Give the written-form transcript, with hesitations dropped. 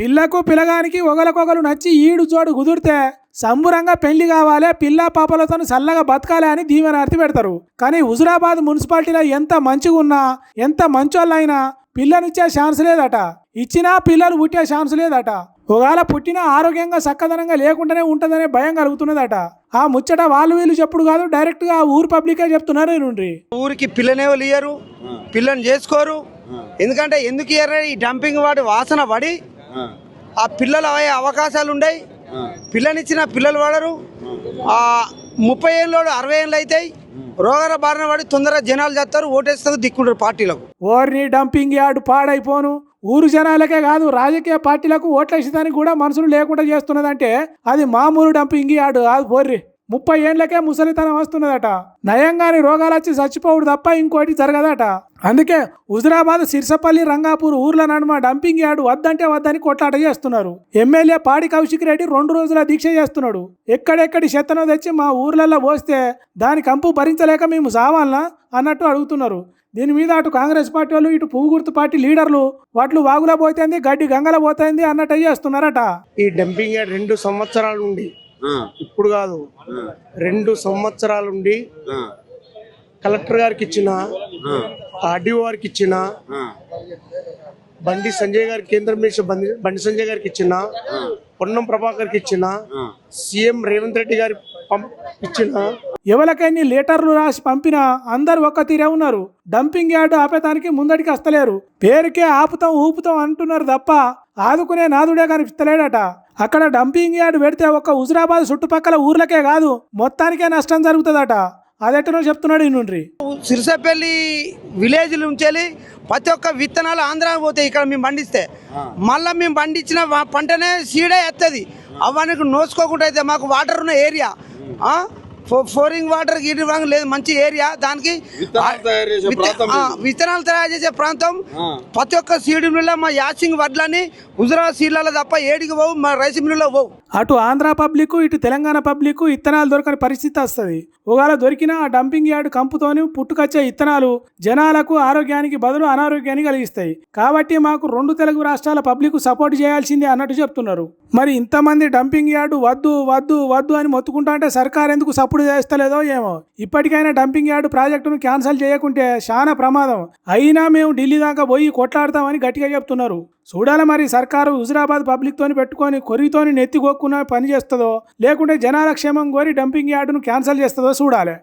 పిల్లకు పిల్లగానికి ఒకరికొకరు నచ్చి ఈడు జోడు కుదిరితే సంబురంగా పెళ్లి కావాలి, పిల్ల పాపలతో చల్లగా బతకాలి అని దీవెనార్తి పెడతారు. కానీ హుజురాబాద్ మున్సిపాలిటీలో ఎంత మంచిగా ఉన్నా, ఎంత మంచోళ్ళైనా పిల్లనిచ్చే ఛాన్స్ లేదట. ఇచ్చినా పిల్లలు పుట్టే ఛాన్స్ లేదట. ఒకవేళ పుట్టినా ఆరోగ్యంగా చక్కదనంగా లేకుండానే ఉంటుందనే భయం కలుగుతున్నదట. ఆ ముచ్చట వాళ్ళు వీళ్ళు చెప్పుడు కాదు, డైరెక్ట్ గా ఊరు పబ్లికే చెప్తున్నారు. నుండి ఊరికి పిల్లనేవాళ్ళు ఇయ్యరు, పిల్లని చేసుకోరు. ఎందుకంటే ఎందుకు ఇయ్యరు? ఈ డంపింగ్ వాడి వాసన పడి ఆ పిల్లలు అయ్యే అవకాశాలు ఉన్నాయి. పిల్లనిచ్చిన పిల్లలు పడరు. 30 ఏళ్ళు 60 ఏళ్ళు అవుతాయి. రోగాల బారిన పడి తొందరగా జనాలు చేస్తారు, ఓటేస్తారు, దిక్కుంటారు పార్టీలకు. ఓర్ని డంపింగ్ యార్డ్ పాడైపోను. ఊరు జనాలకే కాదు, రాజకీయ పార్టీలకు ఓట్లేసేదానికి కూడా మనసులు లేకుండా చేస్తున్నదంటే అది మామూలు డంపింగ్ యార్డ్ కాదు. పోర్రి 30 ఏళ్లకే ముసలితనం వస్తున్నదట. నయంగాని రోగాలు వచ్చి చచ్చిపోవుడు తప్ప ఇంకోటి జరగదట. అందుకే హుజురాబాద్, సిర్సపల్లి, రంగాపూర్ ఊర్ల నడుమ డంపింగ్ యార్డ్ వద్దంటే వద్దని కొట్లాట చేస్తున్నారు. ఎమ్మెల్యే పాడి కౌశిక్ రెడ్డి 2 రోజుల దీక్ష చేస్తున్నాడు. ఎక్కడెక్కడి చెత్తనో తెచ్చి మా ఊర్లలో పోస్తే దాని కంపు భరించలేక మేము సావాలనా అన్నట్టు అడుగుతున్నారు. దీని మీద అటు కాంగ్రెస్ పార్టీ వాళ్ళు, ఇటు పువ్వు గుర్తు పార్టీ లీడర్లు వాటిలో వాగులా పోతుంది, గడ్డి గంగల పోతుంది అన్నట్టు చేస్తున్నారట. ఈ డంపింగ్ యార్డ్ 2 సంవత్సరాల నుండి, ఇప్పుడు కాదు 2 సంవత్సరాల నుండి కలెక్టర్ గారికి ఇచ్చిన, ఆర్డీఓ గారికి ఇచ్చిన, బండి సంజయ్ గారి కేంద్ర మినిస్టర్ బండి సంజయ్ గారికి ఇచ్చిన, పొన్నం ప్రభాకర్కి ఇచ్చిన, సీఎం రేవంత్ రెడ్డి గారి ఇచ్చిన, ఎవరికైనా లెటర్లు రాసి పంపినా అందరు ఒక్క తీరే ఉన్నారు. డంపింగ్ యార్డు ఆపేదానికి ముందడికి వస్తలేరు. పేరుకే ఆపుతాం ఊపుతాం అంటున్నారు తప్ప ఆదుకునే నాదుడే కనిపిస్తలేడట. అక్కడ డంపింగ్ యార్డు పెడితే ఒక్క హుజురాబాద్ చుట్టుపక్కల ఊర్లకే కాదు మొత్తానికే నష్టం జరుగుతుందట. అదెట్టనో చెప్తున్నాడు. ఈ నుండి సిరిసపల్లి విలేజ్ నుంచి ప్రతి ఒక్క విత్తనాలు ఆంధ్రా పోతాయి. ఇక్కడ మేము పండిస్తే మళ్ళీ మేము పండించిన పంటనే సీడే ఎత్తది. అవన్నీ నోసుకోకుండా అయితే మాకు వాటర్ ఉన్న ఏరియా, ఫోరింగ్ వాటర్ గీటి లేదు, మంచి ఏరియా. దానికి విత్తనాలు తయారు చేసే ప్రాంతం. ప్రతి ఒక్క సీడ్ మిల్ల మా యాసింగ్ వడ్లని హుజురాబాద్ సీడ్లలో తప్ప ఏడికి పోవు, మా రైస్ మిల్లులో పోవు. అటు ఆంధ్ర పబ్లిక్, ఇటు తెలంగాణ పబ్లిక్ ఇత్తనాలు దొరకని పరిస్థితి వస్తుంది. ఒకవేళ దొరికినా ఆ డంపింగ్ యార్డ్ కంపుతోని పుట్టుకొచ్చే ఇత్తనాలు జనాలకు ఆరోగ్యానికి బదులు అనారోగ్యాన్ని కలిగిస్తాయి. కాబట్టి మాకు 2 తెలుగు రాష్ట్రాల పబ్లిక్ సపోర్ట్ చేయాల్సిందే అన్నట్టు చెప్తున్నారు. మరి ఇంతమంది డంపింగ్ యార్డు వద్దు వద్దు వద్దు అని మొత్తుకుంటా అంటే సర్కార్ ఎందుకు సపోర్ట్ చేస్తలేదో ఏమో. ఇప్పటికైనా డంపింగ్ యార్డు ప్రాజెక్టును క్యాన్సిల్ చేయకుంటే చాలా ప్రమాదం. అయినా మేము ఢిల్లీ దాకా పోయి కొట్లాడతామని గట్టిగా చెప్తున్నారు. చూడాలి మరి సర్కారు హుజురాబాద్ పబ్లిక్ తోని పెట్టుకొని కొర్రితోని నెత్తి కొక్కున పని చేస్తుందో, లేకుంటే జనాల క్షేమం కోరి డంపింగ్ యార్డును క్యాన్సిల్ చేస్తుందో చూడాలి.